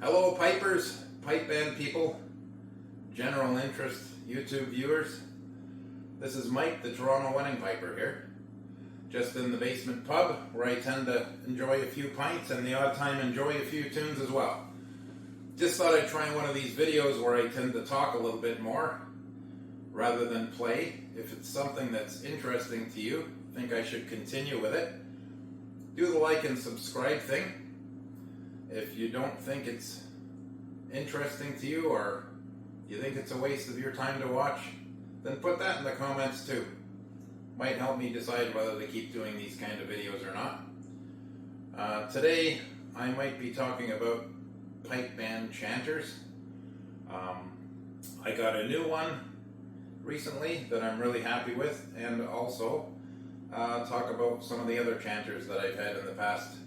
Hello pipers, pipe band people, general interest YouTube viewers. This is Mike, the Toronto wedding piper here. Just in the basement pub where I tend to enjoy a few pints and the odd time enjoy a few tunes as well. Just thought I'd try one of these videos where I tend to talk a little bit more rather than play. If it's something that's interesting to you, think I should continue with it, do the like and subscribe thing. If you don't think it's interesting to you or you think it's a waste of your time to watch, then put that in the comments too. Might help me decide whether to keep doing these kind of videos or not. Today I might be talking about pipe band chanters. I got a new one recently that I'm really happy with, and also talk about some of the other chanters that I've had in the past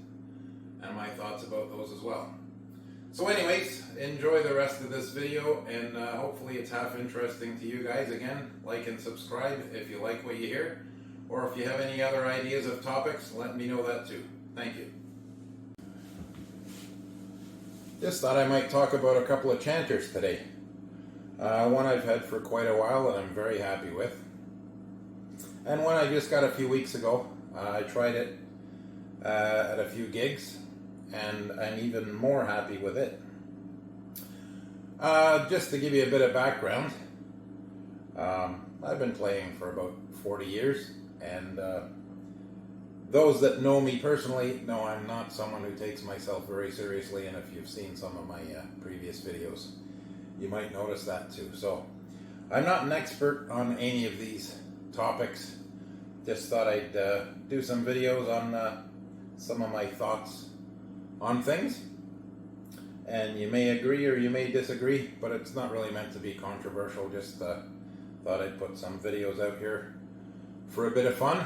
and my thoughts about those as well. So anyways, enjoy the rest of this video, and hopefully it's half interesting to you guys. Again, like and subscribe if you like what you hear, or if you have any other ideas of topics, let me know that too. Thank you. Just thought I might talk about a couple of chanters today. One I've had for quite a while and I'm very happy with, and one I just got a few weeks ago. I tried it at a few gigs, and I'm even more happy with it. Just to give you a bit of background, I've been playing for about 40 years, and those that know me personally know I'm not someone who takes myself very seriously, and if you've seen some of my previous videos, you might notice that too. So I'm not an expert on any of these topics. Just thought I'd do some videos on some of my thoughts on things, and you may agree or you may disagree, but it's not really meant to be controversial. Just thought I'd put some videos out here for a bit of fun,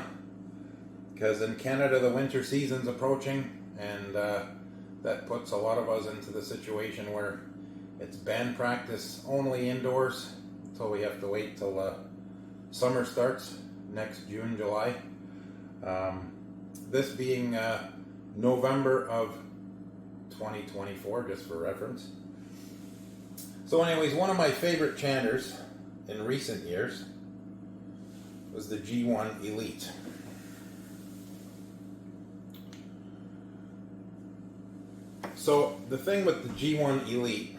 because in Canada the winter season's approaching, and that puts a lot of us into the situation where it's band practice only indoors until we have to wait till summer starts next June, July. This being November of 2024, just for reference. So anyways, one of my favorite chanters in recent years was the G1 Elite. So the thing with the G1 Elite,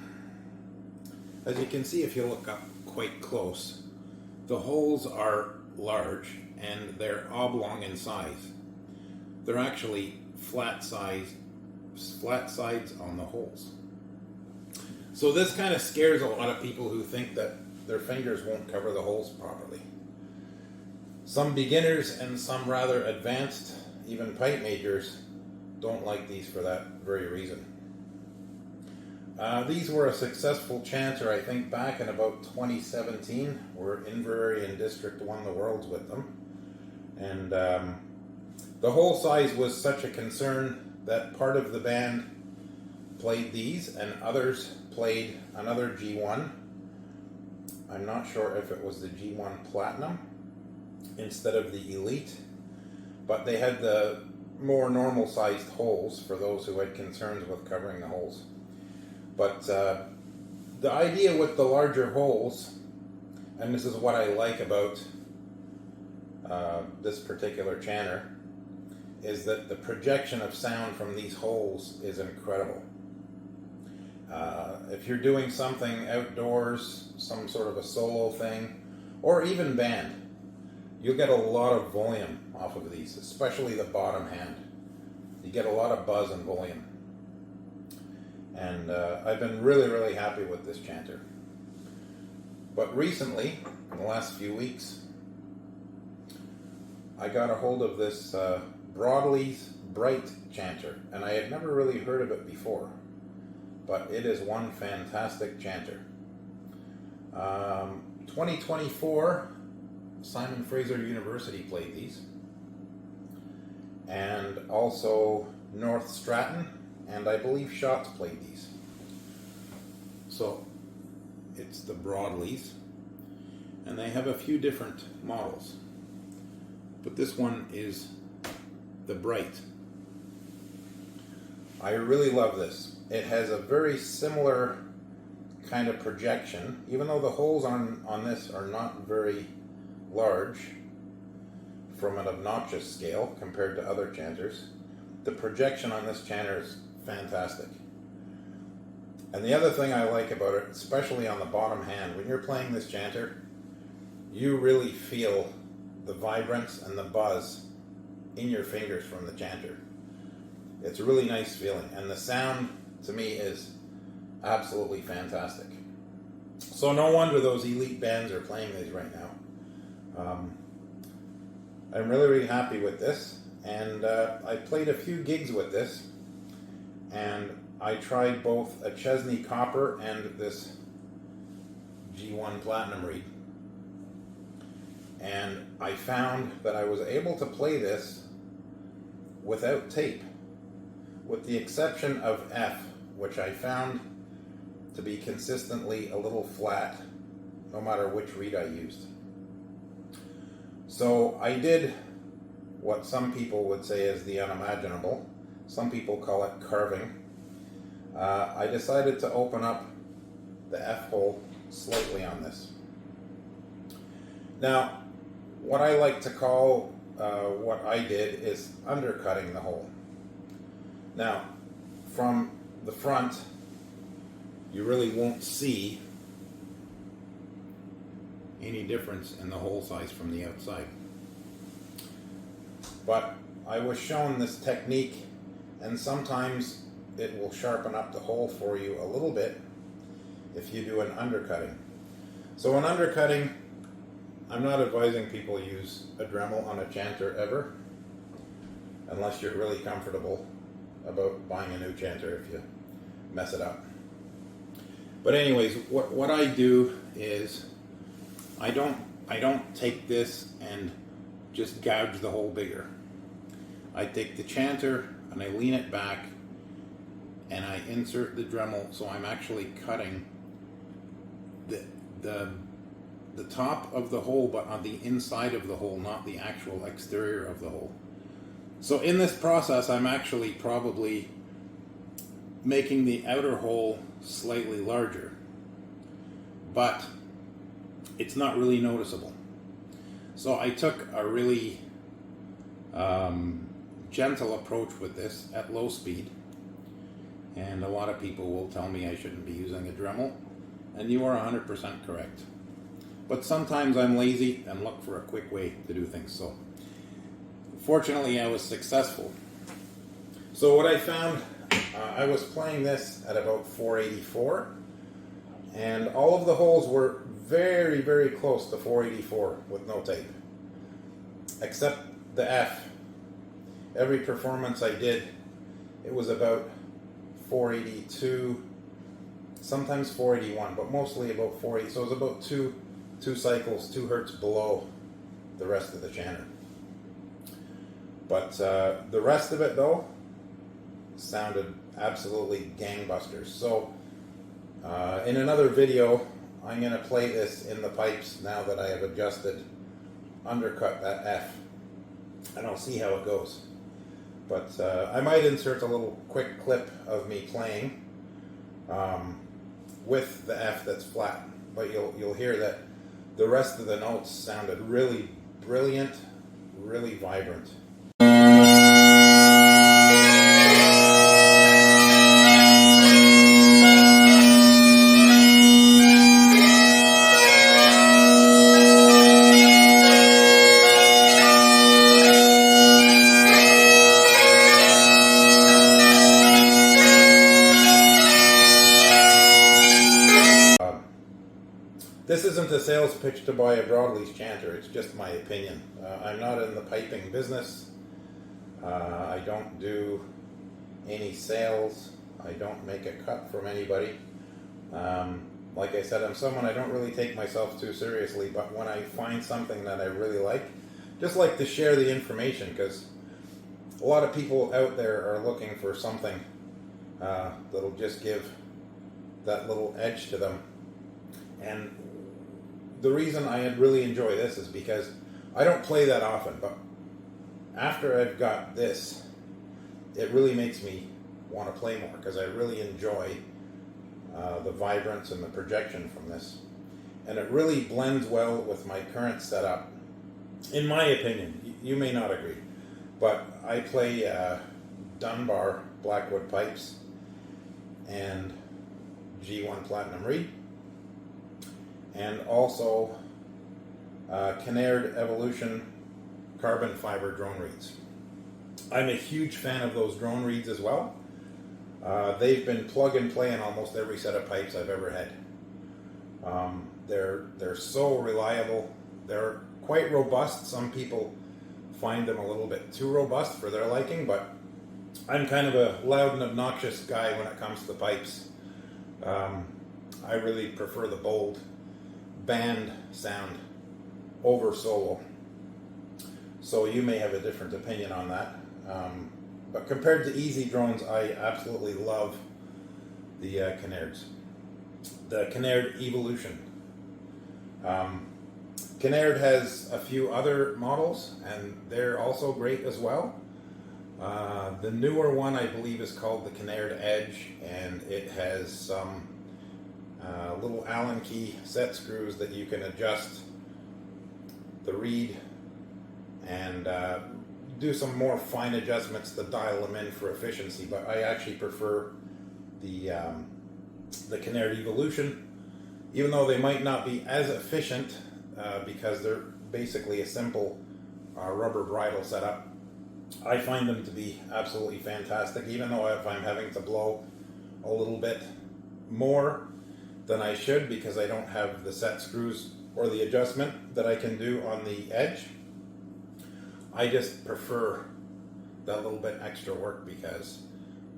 as you can see if you look up quite close, the holes are large and they're oblong in size. They're actually flat sides on the holes. So this kind of scares a lot of people who think that their fingers won't cover the holes properly. Some beginners and some rather advanced, even pipe majors, don't like these for that very reason. These were a successful chanter, I think, back in about 2017, where Inverary and District won the Worlds with them. And the hole size was such a concern that part of the band played these and others played another G1. I'm not sure if it was the G1 Platinum instead of the Elite, but they had the more normal sized holes for those who had concerns with covering the holes. But the idea with the larger holes, and this is what I like about this particular chanter, is that the projection of sound from these holes is incredible. If you're doing something outdoors, some sort of a solo thing, or even band, you'll get a lot of volume off of these, especially the bottom hand. You get a lot of buzz and volume. And I've been really, really happy with this chanter. But recently, in the last few weeks, I got a hold of this Broadley Bright Chanter, and I had never really heard of it before, but it is one fantastic chanter. 2024, Simon Fraser University played these, and also North Stratton, and I believe Shots played these. So it's the Broadleys, and they have a few different models, but this one is the Bright. I really love this. It has a very similar kind of projection, even though the holes on this are not very large from an obnoxious scale compared to other chanters. The projection on this chanter is fantastic. And the other thing I like about it, especially on the bottom hand, when you're playing this chanter, you really feel the vibrance and the buzz in your fingers from the chanter. It's a really nice feeling, and the sound to me is absolutely fantastic. So no wonder those elite bands are playing these right now. I'm really, really happy with this, and I played a few gigs with this, and I tried both a Chesney Copper and this G1 Platinum reed, and I found that I was able to play this without tape, with the exception of F, which I found to be consistently a little flat, no matter which reed I used. So I did what some people would say is the unimaginable. Some people call it carving. I decided to open up the F hole slightly on this. Now, what I like to call what I did is undercutting the hole. Now, from the front, you really won't see any difference in the hole size from the outside. But I was shown this technique, and sometimes it will sharpen up the hole for you a little bit if you do an undercutting. So an undercutting, I'm not advising people use a Dremel on a chanter ever, unless you're really comfortable about buying a new chanter if you mess it up. But anyways, what I do is I don't take this and just gouge the hole bigger. I take the chanter and I lean it back and I insert the Dremel, so I'm actually cutting the top of the hole, but on the inside of the hole, not the actual exterior of the hole. So in this process, I'm actually probably making the outer hole slightly larger, but it's not really noticeable. So I took a really gentle approach with this at low speed, and a lot of people will tell me I shouldn't be using a Dremel, and you are 100% correct. But sometimes I'm lazy and look for a quick way to do things. So fortunately I was successful. So what I found, I was playing this at about 484, and all of the holes were very, very close to 484 with no tape, except the F. Every performance I did, it was about 482, sometimes 481, but mostly about 480. So it was about two cycles, 2 hertz below the rest of the chanter. But the rest of it, though, sounded absolutely gangbusters. So in another video, I'm going to play this in the pipes now that I have adjusted, undercut that F, and I'll see how it goes. But I might insert a little quick clip of me playing with the F that's flat, but you'll hear that the rest of the notes sounded really brilliant, really vibrant. This isn't a sales pitch to buy a Broadley's chanter, it's just my opinion. I'm not in the piping business. I don't do any sales. I don't make a cut from anybody. Like I said, I'm someone, I don't really take myself too seriously, but when I find something that I really like, just like to share the information, because a lot of people out there are looking for something that'll just give that little edge to them. And the reason I really enjoy this is because I don't play that often, but after I've got this, it really makes me want to play more, because I really enjoy the vibrance and the projection from this. And it really blends well with my current setup, in my opinion. You may not agree, but I play Dunbar Blackwood pipes and G1 Platinum Reed, and also Kinnaird Evolution carbon fiber drone reeds. I'm a huge fan of those drone reeds as well. They've been plug and play in almost every set of pipes I've ever had. They're so reliable. They're quite robust. Some people find them a little bit too robust for their liking, but I'm kind of a loud and obnoxious guy when it comes to pipes. I really prefer the bold band sound over solo. So you may have a different opinion on that. But compared to easy drones, I absolutely love the Kinnairds. The Kinnaird Evolution. Kinnaird has a few other models, and they're also great as well. The newer one, I believe, is called the Kinnaird Edge, and it has some little Allen key set screws that you can adjust the reed and do some more fine adjustments to dial them in for efficiency. But I actually prefer the Kinnaird Evolution, even though they might not be as efficient because they're basically a simple rubber bridle setup. I find them to be absolutely fantastic, even though if I'm having to blow a little bit more than I should because I don't have the set screws or the adjustment that I can do on the Edge. I just prefer that little bit extra work because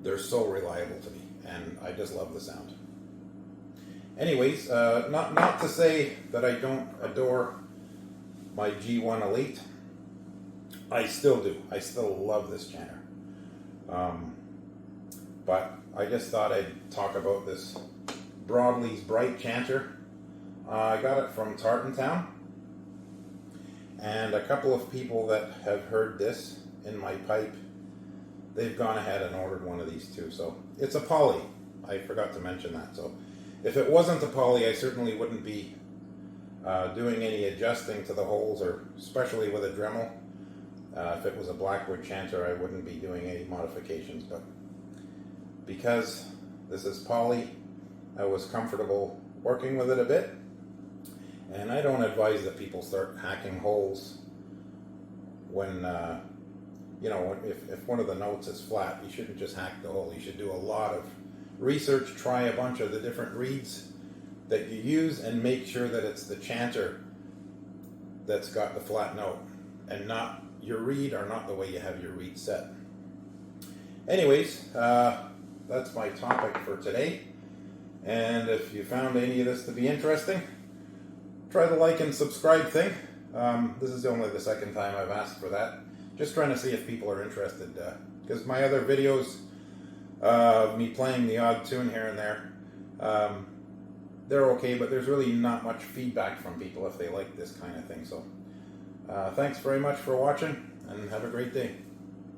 they're so reliable to me, and I just love the sound. Anyways, not to say that I don't adore my G1 Elite. I still do. I still love this chanter. But I just thought I'd talk about this Broadley Bright Chanter. I got it from Tartantown, and a couple of people that have heard this in my pipe, they've gone ahead and ordered one of these too. So it's a poly. I forgot to mention that. So if it wasn't a poly, I certainly wouldn't be doing any adjusting to the holes, or especially with a Dremel. If it was a Blackwood Chanter, I wouldn't be doing any modifications. But because this is poly, I was comfortable working with it a bit. And I don't advise that people start hacking holes when, if one of the notes is flat, you shouldn't just hack the hole. You should do a lot of research, try a bunch of the different reeds that you use, and make sure that it's the chanter that's got the flat note, and not your reed, or not the way you have your reed set. Anyways, that's my topic for today. And if you found any of this to be interesting, try the like and subscribe thing. This is only the second time I've asked for that. Just trying to see if people are interested. Because my other videos of me playing the odd tune here and there, they're okay, but there's really not much feedback from people if they like this kind of thing. So thanks very much for watching, and have a great day.